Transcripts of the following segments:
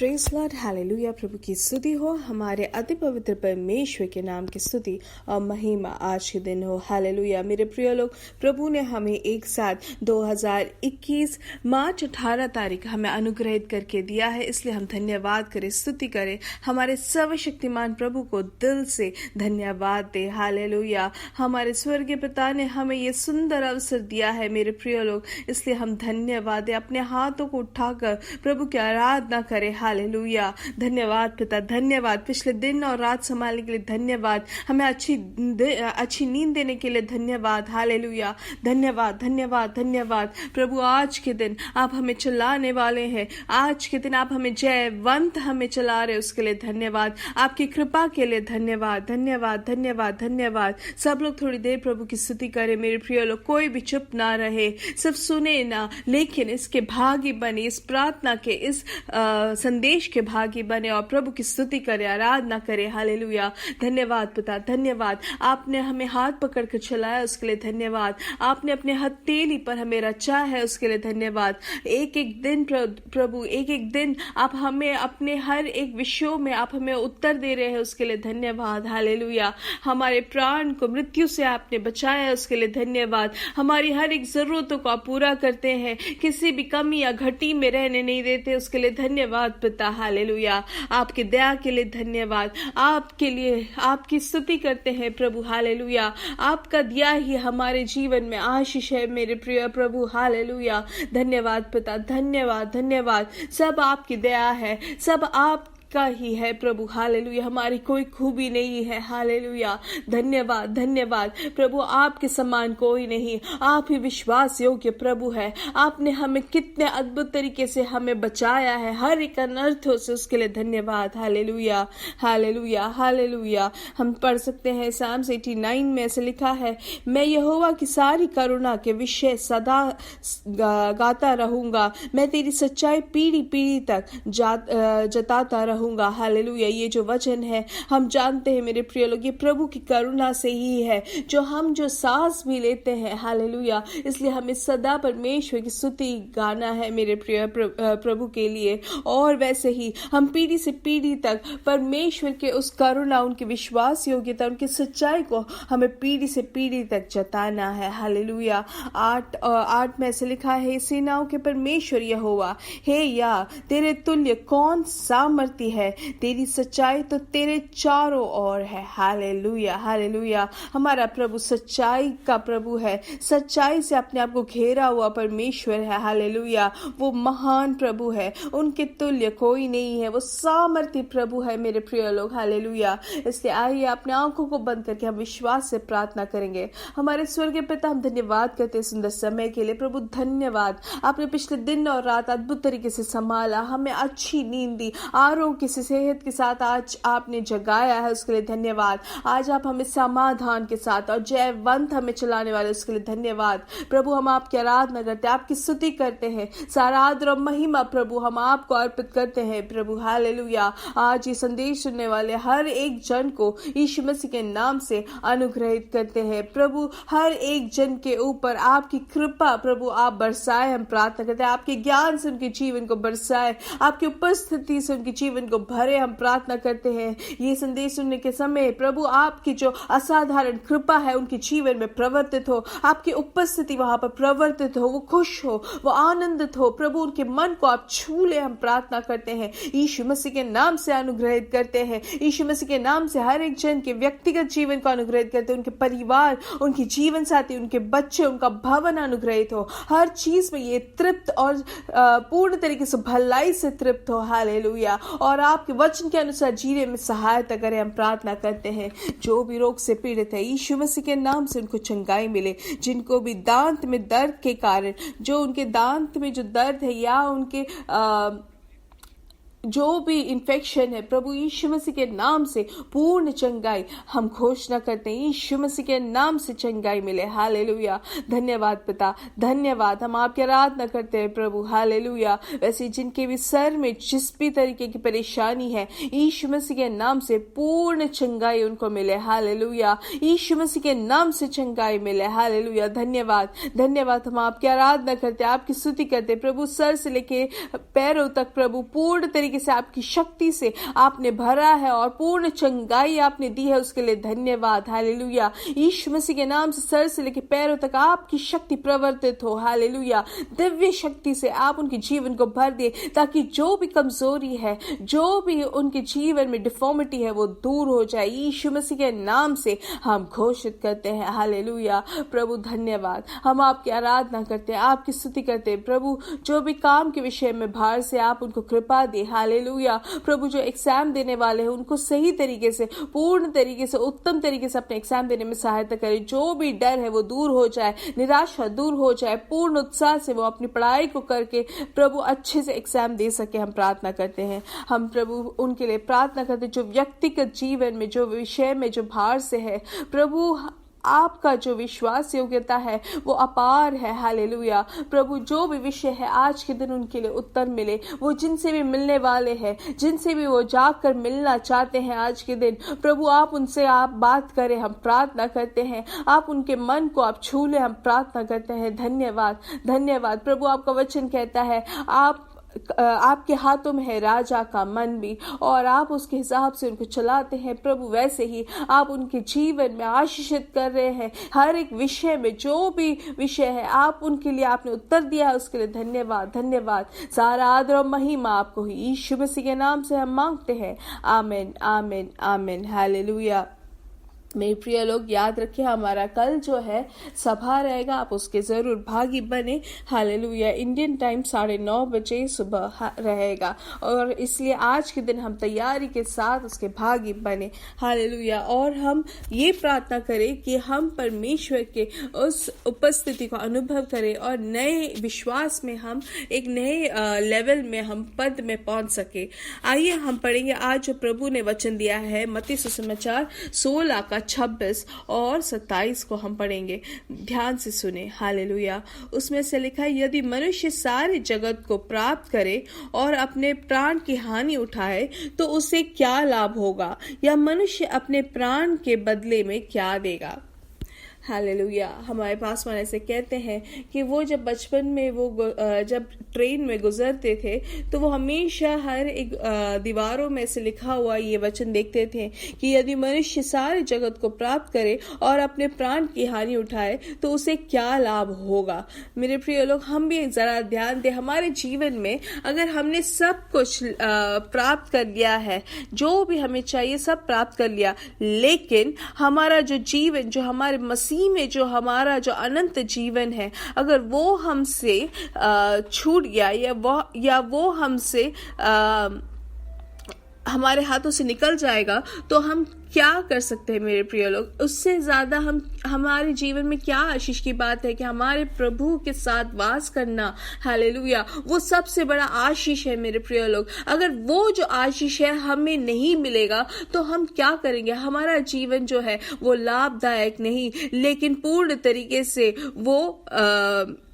Praise Lord, hallelujah. प्रभु की स्तुति हो। हमारे अति पवित्र परमेश्वर के नाम की स्तुति और महिमा आज के दिन हो। हालेलुया। मेरे प्रिय लोग, प्रभु ने हमें एक साथ 2021 मार्च 18 तारीख हमें अनुग्रहित करके दिया है, इसलिए हम धन्यवाद करें, स्तुति करें, हमारे सर्वशक्तिमान प्रभु को दिल से धन्यवाद दे। हालेलुया। हमारे स्वर्गीय पिता ने हमें ये सुंदर अवसर दिया है मेरे प्रिय लोग, इसलिए हम धन्यवाद दे। अपने हाथों को उठाकर प्रभु की आराधना करें। हालेलुया। धन्यवाद पिता, धन्यवाद पिछले दिन और रात संभालने के लिए धन्यवाद, हमें अच्छी नींद देने के लिए धन्यवाद। हालेलुया। धन्यवाद धन्यवाद धन्यवाद प्रभु। आज के दिन आप हमें चलाने वाले हैं, आज के दिन आप हमें जयवंत हमें चला रहे, उसके लिए धन्यवाद। आपकी कृपा के लिए धन्यवाद धन्यवाद धन्यवाद धन्यवाद। सब लोग थोड़ी देर प्रभु की स्तुति करें मेरे प्रिय लोग। कोई भी चुप ना रहे, सिर्फ सुने ना, लेकिन इसके भागी बने, इस प्रार्थना के, इस संदेश के भागी बने और प्रभु की स्तुति करें, आराधना करें। हालेलुया। धन्यवाद पिता, धन्यवाद। आपने हमें हाथ पकड़ कर चलाया, उसके लिए धन्यवाद। आपने अपने हथेली पर हमें रचा है, उसके लिए धन्यवाद। एक एक दिन प्रभु, एक एक दिन आप हमें अपने हर एक विषयों में आप हमें उत्तर दे रहे हैं, उसके लिए धन्यवाद। हालेलुया। हमारे प्राण को मृत्यु से आपने बचाया है, उसके लिए धन्यवाद। हमारी हर एक जरूरतों को आप पूरा करते हैं, किसी भी कमी या घटी में रहने नहीं देते, उसके लिए धन्यवाद पिता। हालेलुया। आपकी दया के लिए धन्यवाद, आपके लिए आपकी स्तुति करते हैं प्रभु। हालेलुया। आपका दिया ही हमारे जीवन में आशीष है मेरे प्रिय प्रभु। हालेलुया। धन्यवाद पिता, धन्यवाद धन्यवाद। सब आपकी दया है, सब आप का ही है प्रभु। हालेलुया। हमारी कोई खूबी नहीं है। हालेलुया। धन्यवाद धन्यवाद प्रभु। आपके समान कोई नहीं, आप ही विश्वास योग्य प्रभु है। आपने हमें कितने अद्भुत तरीके से हमें बचाया है हर एक अनर्थों से, उसके लिए धन्यवाद। Hallelujah hallelujah hallelujah. हम पढ़ सकते हैं साम्स 89 में ऐसे लिखा है, मैं यहोवा की सारी करुणा के विषय सदा गाता रहूंगा, मैं तेरी सच्चाई पीढ़ी पीढ़ी तक जताता रहूंगा। हालेलुया। ये जो वचन है हम जानते हैं मेरे प्रिय लोग, ये प्रभु की करुणा से ही है जो हम जो सांस भी लेते हैं। हालेलुया। इसलिए हमें सदा परमेश्वर की स्तुति गाना है मेरे प्रिय प्रभु के लिए, और वैसे ही हम पीढ़ी से पीढ़ी तक परमेश्वर के उस करुणा, उनकी विश्वास योग्यता, उनकी सच्चाई को हमें पीढ़ी से पीढ़ी तक जताना है। हालेलुया। 8 में ऐसे लिखा है, सेनाओं के परमेश्वर यहोवा, हे या तेरे तुल्य कौन सामर्थी है, तेरी सच्चाई तो तेरे चारों ओर है। Hallelujah hallelujah. हमारा प्रभु सच्चाई का प्रभु है, सच्चाई से अपने आप को घेरा हुआ परमेश्वर है। हालेलुया। वो महान प्रभु है, उनके तुल्य कोई नहीं है, वो सामर्थी प्रभु है मेरे प्रिय लोग। हालेलुया। इसलिए आइए अपने आंखों को बंद करके हम विश्वास से प्रार्थना करेंगे। हमारे स्वर्गीय पिता, हम धन्यवाद करते हैं सुंदर समय के लिए प्रभु। धन्यवाद, आपने पिछले दिन और रात अद्भुत तरीके से संभाला, हमें अच्छी नींद दी, आरोग्य से सेहत के साथ आज आपने जगाया है, उसके लिए धन्यवाद। आज आप हमें समाधान के साथ और जयवंत हमें चलाने वाले, उसके लिए धन्यवाद प्रभु। हम आपकी आराधना करते हैं, आपकी स्तुति करते हैं, सारा आदर और महिमा प्रभु हम आपको अर्पित करते हैं प्रभु। हालेलुया। आज ये संदेश सुनने वाले हर एक जन को यीशु मसीह के नाम से अनुग्रहित करते हैं प्रभु। हर एक जन के ऊपर आपकी कृपा प्रभु आप बरसाए, हम प्रार्थना करते हैं। आपके ज्ञान से उनके जीवन को बरसाए, आपकी उपस्थिति से उनके जीवन को भरे, हम प्रार्थना करते हैं। ये संदेश सुनने के समय प्रभु आपकी जो असाधारण कृपा है उनके जीवन में प्रवर्तित हो, आपकी उपस्थिति वहां पर प्रवर्तित हो, वो खुश हो, वो आनंदित हो प्रभु, उनके मन को आप छू ले, हम प्रार्थना करते हैं। यीशु मसीह के नाम से अनुग्रहित करते हैं, यीशु मसीह के नाम से हर एक जन के व्यक्तिगत जीवन को अनुग्रहित करते हैं, उनके परिवार, उनके जीवन साथी, उनके बच्चे, उनका भवन अनुग्रहित हो, हर चीज में ये तृप्त और पूर्ण तरीके से भलाई से तृप्त हो। हालेलुया। और आपके वचन के अनुसार जीने में सहायता करें, हम प्रार्थना करते हैं। जो भी रोग से पीड़ित है यीशु मसीह के नाम से उनको चंगाई मिले, जिनको भी दांत में दर्द के कारण, जो उनके दांत में जो दर्द है या उनके जो भी इन्फेक्शन है प्रभु यीशु मसीह के नाम से पूर्ण चंगाई हम घोषणा करते हैं, यीशु मसीह के नाम से चंगाई मिले। हालेलुया। धन्यवाद पिता, धन्यवाद। हम आपकी आराधना करते हैं प्रभु। हालेलुया। वैसे जिनके भी सर में जिस भी तरीके की परेशानी है यीशु मसीह के नाम से पूर्ण चंगाई उनको मिले। हालेलुया। यीशु मसीह के नाम से चंगाई मिले। हालेलुया। धन्यवाद, धन्यवाद। हम आपकी आराधना करते हैं, आपकी स्तुति करते हैं प्रभु। सर से लेके पैरों तक प्रभु पूर्ण तरीके तरीके से आपकी शक्ति से आपने भरा है और पूर्ण चंगाई आपने दी है, उसके लिए धन्यवाद। हालेलुया। यीशु मसीह के नाम से सर से लेकर पैरों तक आपकी शक्ति प्रवर्तित हो। हालेलुया। दिव्य शक्ति से आप उनके जीवन को भर दे, ताकि जो भी कमजोरी है, जो भी उनके जीवन में डिफॉर्मिटी है, वो दूर हो जाए। यीशु मसीह के नाम से हम घोषित करते हैं। हालेलुया। प्रभु धन्यवाद। हम आपकी आराधना करते हैं, आपकी स्तुति करते हैं। प्रभु जो भी काम के विषय में बाहर से आप उनको कृपा दे। हालेलुया। प्रभु जो एग्जाम देने वाले हैं, उनको सही तरीके से, पूर्ण तरीके से, उत्तम तरीके से अपने एग्जाम देने में सहायता करे। जो भी डर है वो दूर हो जाए, निराशा दूर हो जाए, पूर्ण उत्साह से वो अपनी पढ़ाई को करके प्रभु अच्छे से एग्जाम दे सके। हम प्रार्थना करते हैं। हम प्रभु उनके लिए प्रार्थना करते हैं जो व्यक्तिगत जीवन में, जो विषय में जो बाहर से है। प्रभु आपका जो विश्वास योग्यता है वो अपार है। हालेलुया। प्रभु जो भी विषय है आज के दिन उनके लिए उत्तर मिले। वो जिनसे भी मिलने वाले हैं, जिनसे भी वो जाकर मिलना चाहते हैं आज के दिन, प्रभु आप उनसे आप बात करें। हम प्रार्थना करते हैं, आप उनके मन को आप छू ले। हम प्रार्थना करते हैं। धन्यवाद, धन्यवाद। प्रभु आपका वचन कहता है आपके हाथों में है राजा का मन भी, और आप उसके हिसाब से उनको चलाते हैं। प्रभु वैसे ही आप उनके जीवन में आशीषित कर रहे हैं। हर एक विषय में, जो भी विषय है, आप उनके लिए आपने उत्तर दिया है, उसके लिए धन्यवाद, धन्यवाद। सारा आदर और महिमा आपको ही यीशु मसीह के नाम से हम मांगते हैं। आमीन, आमीन, आमीन। हालेलुया। मेरे प्रिय लोग, याद रखिए हमारा कल जो है सभा रहेगा, आप उसके जरूर भागी बने। हालेलुया। इंडियन टाइम 9:30 बजे सुबह रहेगा, और इसलिए आज के दिन हम तैयारी के साथ उसके भागी बने। हालेलुया। और हम ये प्रार्थना करें कि हम परमेश्वर के उस उपस्थिति को अनुभव करें और नए विश्वास में हम एक नए लेवल में, हम पद में पहुंच सके। आइए हम पढ़ेंगे आज जो प्रभु ने वचन दिया है, मत्ती सुसमाचार 16 का 26 और 27 को हम पढ़ेंगे। ध्यान से सुने। हालेलुया। उसमें से लिखा है, यदि मनुष्य सारे जगत को प्राप्त करे और अपने प्राण की हानि उठाए तो उसे क्या लाभ होगा, या मनुष्य अपने प्राण के बदले में क्या देगा। हालेलुया। हमारे पास वाले से कहते हैं कि वो जब बचपन में वो जब ट्रेन में गुजरते थे तो वो हमेशा हर एक दीवारों में से लिखा हुआ ये वचन देखते थे कि यदि मनुष्य सारे जगत को प्राप्त करे और अपने प्राण की हानि उठाए तो उसे क्या लाभ होगा। मेरे प्रिय लोग, हम भी जरा ध्यान दें। हमारे जीवन में अगर हमने सब कुछ प्राप्त कर लिया है, जो भी हमें चाहिए सब प्राप्त कर लिया, लेकिन हमारा जो जीवन, जो हमारे मसीह में जो हमारा जो अनंत जीवन है, अगर वो हमसे छूट गया, या वो हमसे हमारे हाथों से निकल जाएगा, तो हम क्या कर सकते हैं मेरे प्रिय लोग। उससे ज्यादा हमारे जीवन में क्या आशीष की बात है कि हमारे प्रभु के साथ वास करना। हालेलुया। वो सबसे बड़ा आशीष है मेरे प्रिय लोग। अगर वो जो आशीष है हमें नहीं मिलेगा तो हम क्या करेंगे। हमारा जीवन जो है वो लाभदायक नहीं, लेकिन पूर्ण तरीके से वो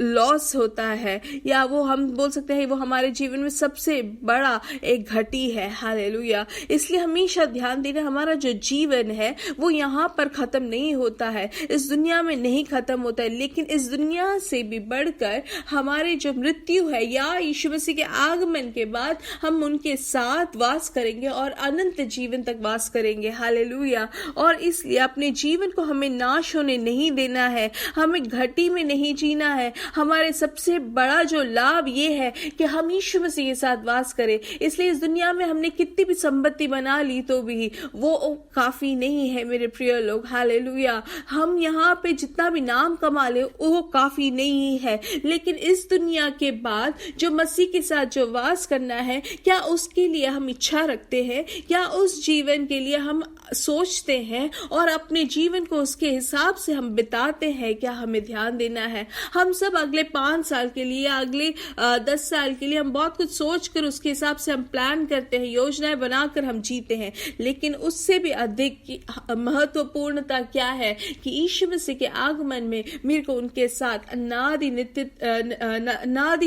लॉस होता है, या वो हम बोल सकते हैं वो हमारे जीवन में सबसे बड़ा एक घटी है। हालेलुया। इसलिए हमेशा ध्यान देना, हमारा जो जीवन है वो यहाँ पर खत्म नहीं होता है, इस दुनिया में नहीं खत्म होता है, लेकिन इस दुनिया से भी बढ़कर हमारे जो मृत्यु है, या यीशु मसीह के आगमन के बाद हम उनके साथ वास करेंगे और अनंत जीवन तक वास करेंगे। हालेलुया। और इसलिए अपने जीवन को हमें नाश होने नहीं देना है, हमें घटी में नहीं जीना है। हमारे सबसे बड़ा जो लाभ ये है कि हम यीशु मसीह के साथ वास करें। इसलिए इस दुनिया में हमने कितनी भी संपत्ति बना ली तो भी वो काफी नहीं है मेरे प्रिय लोग। हालेलुया। हम यहाँ पे जितना भी नाम कमा ले वो काफी नहीं है, लेकिन इस दुनिया के बाद जो मसीह के साथ जो वास करना है, क्या उसके लिए हम इच्छा रखते हैं, क्या उस जीवन के लिए हम सोचते हैं और अपने जीवन को उसके हिसाब से हम बिताते हैं। क्या हमें ध्यान देना है। हम सब अगले 5 साल के लिए, अगले 10 साल के लिए हम बहुत कुछ सोच कर उसके हिसाब से हम प्लान करते हैं, योजनाएं बनाकर हम जीते हैं, लेकिन उससे भी अधिक महत्वपूर्णता क्या है कि यीशु मसीह के आगमन में मेरे को उनके साथ अनादि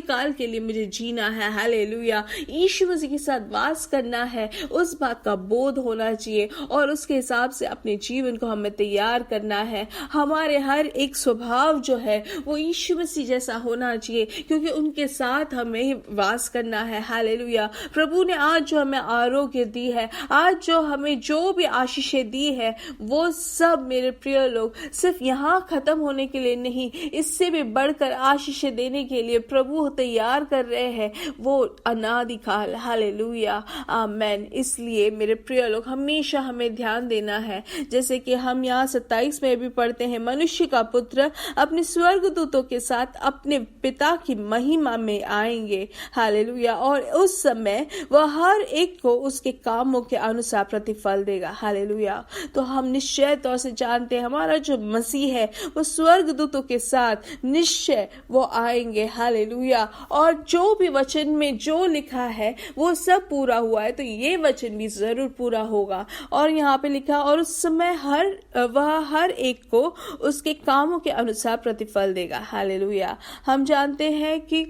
काल के लिए मुझे जीना है। हालेलुया। यीशु मसीह के साथ वास करना है, उस बात का बोध होना चाहिए और उसके हिसाब से अपने जीवन को हमें तैयार करना है। हमारे हर एक स्वभाव जो है वो यीशु मसीह मसीह जैसा होना चाहिए, क्योंकि उनके साथ हमें वास करना है। हालेलुया। प्रभु ने आज जो हमें आरोग्य दी है, आज जो हमें जो भी आशीषें दी है, वो सब मेरे प्रिय लोग सिर्फ यहाँ खत्म होने के लिए नहीं, इससे भी बढ़कर आशीषें देने के लिए प्रभु तैयार कर रहे हैं, वो अनादिकाल। हालेलुया, आमेन। इसलिए मेरे प्रिय लोग हमेशा हमें ध्यान देना है, जैसे कि हम यहाँ 27 में भी पढ़ते हैं, मनुष्य का पुत्र अपने स्वर्गदूतों के साथ अपने पिता की महिमा में आएंगे। हालेलुया। और उस समय वह हर एक को उसके कामों के अनुसार प्रतिफल देगा। हालेलुया। तो हम निश्चय तौर से जानते हैं हमारा जो मसीह है वो स्वर्गदूतों के साथ निश्चय वो आएंगे। हालेलुया। और जो भी वचन में जो लिखा है वो सब पूरा हुआ है, तो ये वचन भी जरूर पूरा होगा। और यहाँ पे लिखा, और उस समय वह हर एक को उसके कामों के अनुसार प्रतिफल देगा। हालेलुया। हम जानते हैं कि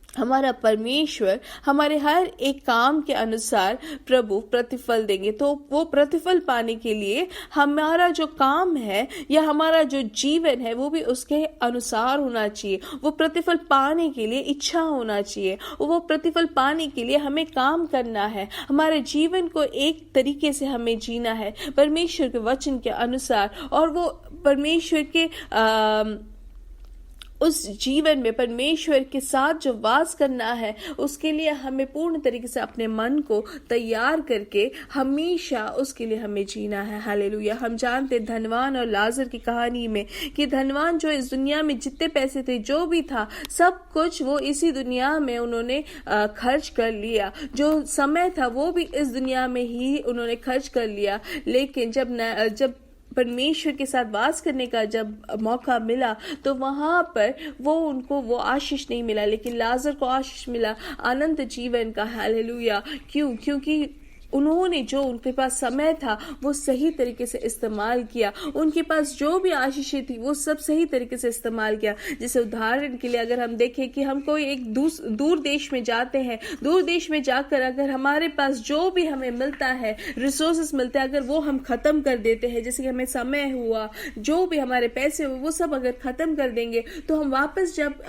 हमारा परमेश्वर हमारे हर एक काम के अनुसार प्रभु प्रतिफल देंगे। तो वो प्रतिफल पाने के लिए हमारा जो काम है या हमारा जो जीवन है वो भी उसके अनुसार होना चाहिए। वो प्रतिफल पाने के लिए इच्छा होना चाहिए, वो प्रतिफल पाने के लिए हमें काम करना है। हमारे जीवन को एक तरीके से हमें जीना है परमेश्वर के वचन के अनुसार, और वो परमेश्वर के उस जीवन में परमेश्वर के साथ जो वास करना है, उसके लिए हमें पूर्ण तरीके से अपने मन को तैयार करके हमेशा उसके लिए हमें जीना है। हालेलुया। हम जानते धनवान और लाजर की कहानी में कि धनवान जो इस दुनिया में जितने पैसे थे, जो भी था, सब कुछ वो इसी दुनिया में उन्होंने खर्च कर लिया। जो समय था वो भी इस दुनिया में ही उन्होंने खर्च कर लिया। लेकिन जब परमेश्वर के साथ वास करने का जब मौका मिला, तो वहां पर उनको वो आशीष नहीं मिला, लेकिन लाजर को आशीष मिला अनंत जीवन का। हालेलुया। क्योंकि उन्होंने जो उनके पास समय था वो सही तरीके से इस्तेमाल किया। उनके पास जो भी आशीषें थी वो सब सही तरीके से इस्तेमाल किया। जैसे उदाहरण के लिए अगर हम देखें कि हम कोई एक दूर देश में जाते हैं, दूर देश में जाकर अगर हमारे पास जो भी हमें मिलता है, रिसोर्सेस मिलते हैं, अगर वो हम खत्म कर देते हैं, जैसे कि हमें समय हुआ, जो भी हमारे पैसे हुए, वो सब अगर खत्म कर देंगे, तो हम वापस जब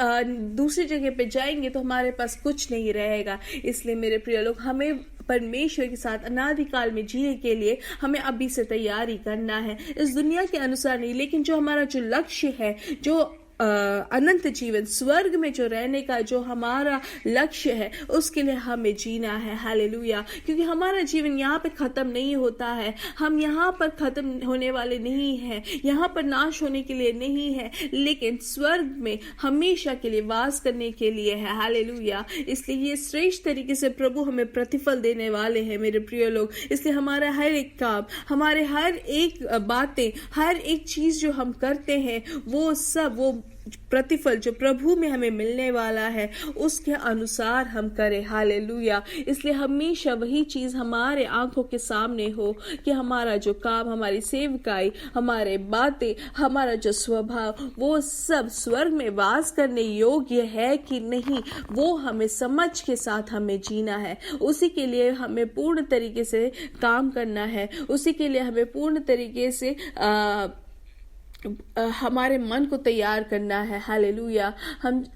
दूसरी जगह पे जाएंगे तो हमारे पास कुछ नहीं रहेगा। इसलिए मेरे प्रिय लोग, हमें परमेश्वर के साथ अनादिकाल में जीने के लिए हमें अभी से तैयारी करना है, इस दुनिया के अनुसार नहीं, लेकिन जो हमारा जो लक्ष्य है, जो अनंत जीवन स्वर्ग में जो रहने का जो हमारा लक्ष्य है, उसके लिए हमें जीना है। हालेलुया। क्योंकि हमारा जीवन यहाँ पे खत्म नहीं होता है, हम यहाँ पर खत्म होने वाले नहीं हैं, यहाँ पर नाश होने के लिए नहीं है, लेकिन स्वर्ग में हमेशा के लिए वास करने के लिए है। हालेलुया। इसलिए ये श्रेष्ठ तरीके से प्रभु हमें प्रतिफल देने वाले हैं मेरे प्रिय लोग। इसलिए हमारा हर एक काम, हमारे हर एक बातें, हर एक चीज जो हम करते हैं, वो सब वो प्रतिफल जो प्रभु में हमें मिलने वाला है उसके अनुसार हम करें। हालेलुया। इसलिए हमेशा वही चीज हमारे आंखों के सामने हो कि हमारा जो काम, हमारी सेवकाई, हमारे बातें, हमारा जो स्वभाव, वो सब स्वर्ग में वास करने योग्य है कि नहीं, वो हमें समझ के साथ हमें जीना है। उसी के लिए हमें पूर्ण तरीके से काम करना है, उसी के लिए हमें पूर्ण तरीके से हमारे मन को तैयार करना है। हालेलुया।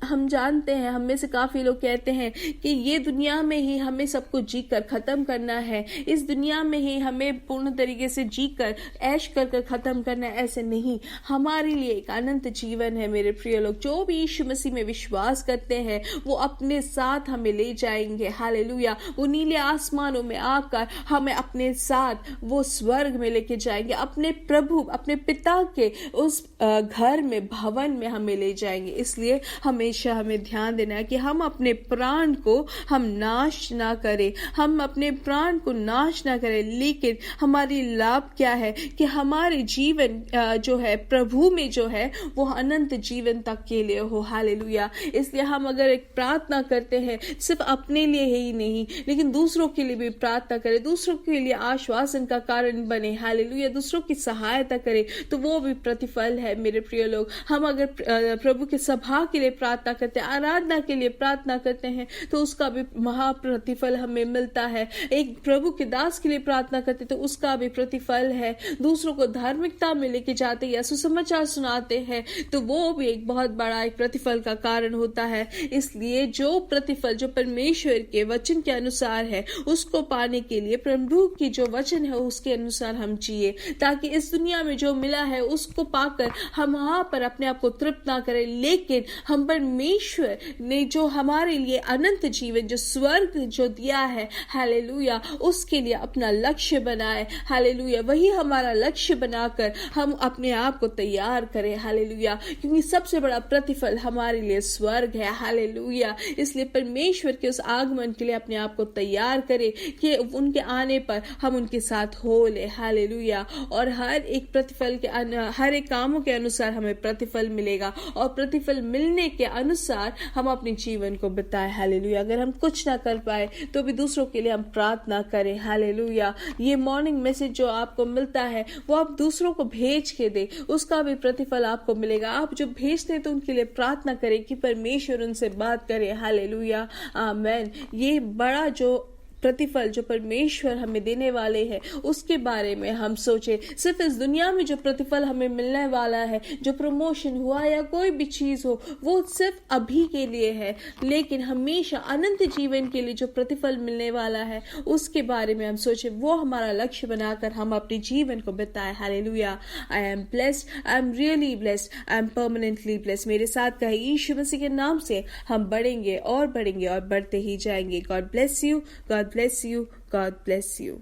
हम जानते हैं, हम में से काफी लोग कहते हैं कि ये दुनिया में ही हमें सब कुछ जी कर खत्म करना है, इस दुनिया में ही हमें पूर्ण तरीके से जी कर ऐश कर कर खत्म करना है। ऐसे नहीं, हमारे लिए एक अनंत जीवन है मेरे प्रिय लोग। जो भी यीशु मसीह में विश्वास करते हैं वो अपने साथ हमें ले जाएंगे। हालेलुया। वो नीले आसमानों में आकर हमें अपने साथ वो स्वर्ग में लेके जाएंगे, अपने प्रभु, अपने पिता के उस घर में, भवन में हमें ले जाएंगे। इसलिए हमेशा हमें ध्यान देना है कि हम अपने प्राण को हम नाश ना करें, हम अपने प्राण को नाश ना करें, लेकिन हमारी लाभ क्या है कि हमारे जीवन जो है प्रभु में जो है वो अनंत जीवन तक के लिए हो। हालेलुया। इसलिए हम अगर एक प्रार्थना करते हैं, सिर्फ अपने लिए ही नहीं लेकिन दूसरों के लिए भी प्रार्थना करें, दूसरों के लिए आश्वासन का कारण बने। हालेलुया। दूसरों की सहायता करें, तो वो भी प्रतिफल है मेरे प्रिय लोग। हम अगर प्रभु की सभा के लिए प्रार्थना करते हैं, आराधना के लिए प्रार्थना करते हैं, तो उसका भी महा प्रतिफल हमें मिलता है। एक प्रभु के दास के लिए प्रार्थना करते तो उसका भी प्रतिफल है। दूसरों को धार्मिकता में लेके जाते या सुसमाचार सुनाते हैं तो वो भी एक बहुत बड़ा एक प्रतिफल का कारण होता है। इसलिए जो प्रतिफल जो परमेश्वर के वचन के अनुसार है, उसको पाने के लिए प्रभु की जो वचन है उसके अनुसार हम जिए, ताकि इस दुनिया में जो मिला है उसको पाकर हम वहां पर अपने आप को तृप्त ना करें, लेकिन हम परमेश्वर ने जो हमारे लिए अनंत जीवन, जो स्वर्ग जो दिया है, हालेलुया, उसके लिए अपना लक्ष्य बनाए। हालेलुया, वही हमारा लक्ष्य बनाकर हम अपने आप को तैयार करें। हालेलुया, क्योंकि सबसे बड़ा प्रतिफल हमारे लिए स्वर्ग है। हालेलुया, इसलिए परमेश्वर के उस आगमन के लिए अपने आप को तैयार करें कि उनके आने पर हम उनके साथ हो ले। हालेलुया, और हर एक प्रतिफल के हर एक कामों के अनुसार हमें प्रतिफल मिलेगा, और प्रतिफल मिलने के अनुसार हम अपने जीवन को बिताए। हालेलुया, अगर हम कुछ ना कर पाए तो भी दूसरों के लिए हम प्रार्थना करें। हालेलुया, ये मॉर्निंग मैसेज जो आपको मिलता है वो आप दूसरों को भेज के दे, उसका भी प्रतिफल आपको मिलेगा। आप जो भेजते हैं तो उनके लिए प्रार्थना करें कि परमेश्वर उनसे बात करे। हालेलुया, आमेन। ये बड़ा जो प्रतिफल जो परमेश्वर हमें देने वाले हैं उसके बारे में हम सोचे। सिर्फ इस दुनिया में जो प्रतिफल हमें मिलने वाला है, जो प्रमोशन हुआ या कोई भी चीज हो, वो सिर्फ अभी के लिए है, लेकिन हमेशा अनंत जीवन के लिए जो प्रतिफल मिलने वाला है उसके बारे में हम सोचे, वो हमारा लक्ष्य बनाकर हम अपने जीवन को बिताए। Hallelujah, I am blessed, I am really blessed, I am permanently blessed. मेरे साथ कहे यीशु मसीह के नाम से हम बढ़ेंगे और बढ़ते ही जाएंगे। God bless you, God bless you. God bless you.